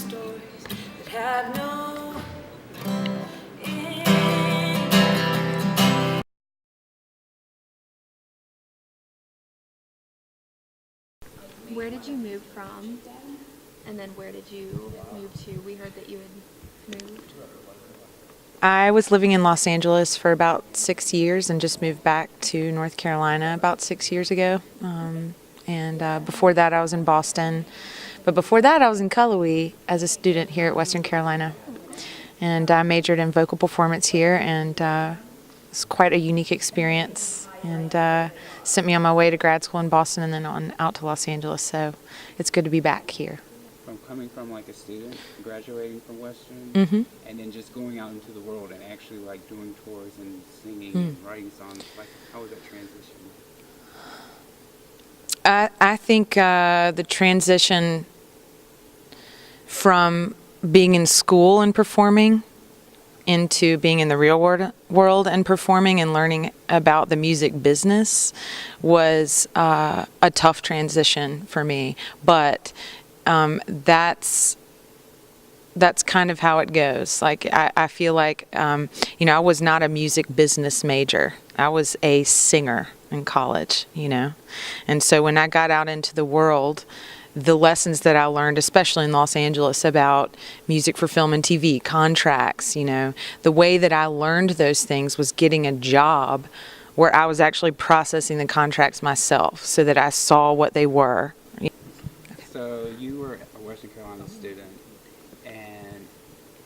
stories that have no end. Where did you move from? And then where did you move to? We heard that you had moved. I was living in Los Angeles for about 6 years and just moved back to North Carolina about 6 years ago. Before that, I was in Boston. But before that, I was in Cullowhee as a student here at Western Carolina. And I majored in vocal performance here, and it's quite a unique experience. And sent me on my way to grad school in Boston and then on out to Los Angeles. So it's good to be back here. From coming from like a student, graduating from Western, and then just going out into the world and actually like doing tours and singing and writing songs, like how was that transition? I think the transition from being in school and performing into being in the real world and performing and learning about the music business was a tough transition for me, but that's kind of how it goes. Like I feel like I was not a music business major. I was a singer in college, and so when I got out into the world, the lessons that I learned, especially in Los Angeles, about music for film and TV, contracts, the way that I learned those things was getting a job where I was actually processing the contracts myself so that I saw what they were. So you were a Western Carolina student, and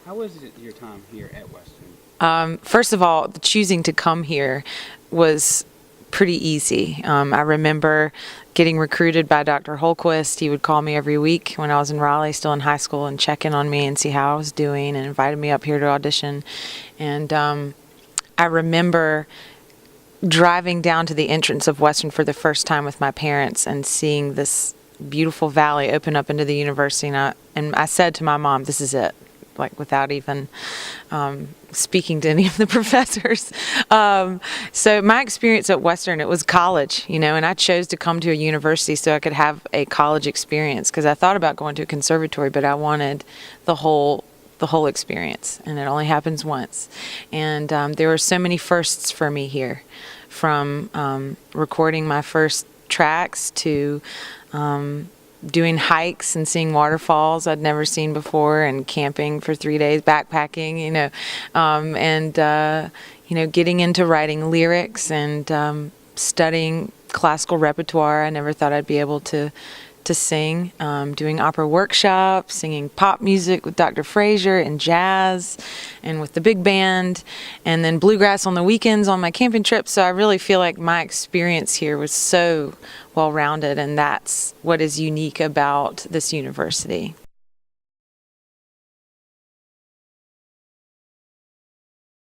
how was your time here at Western? First of all, choosing to come here was pretty easy. I remember getting recruited by Dr. Holquist. He would call me every week when I was in Raleigh, still in high school, and check in on me and see how I was doing, and invited me up here to audition. And I remember driving down to the entrance of Western for the first time with my parents and seeing this beautiful valley open up into the university, and I said to my mom, "This is it," like without even speaking to any of the professors. So my experience at Western, it was college, and I chose to come to a university so I could have a college experience, because I thought about going to a conservatory, but I wanted the whole experience, and it only happens once. And there were so many firsts for me here, from recording my first tracks to doing hikes and seeing waterfalls I'd never seen before, and camping for 3 days, backpacking, and getting into writing lyrics and studying classical repertoire I never thought I'd be able to sing, doing opera workshops, singing pop music with Dr. Frazier and jazz and with the big band, and then bluegrass on the weekends on my camping trips. So I really feel like my experience here was so well-rounded, and that's what is unique about this university.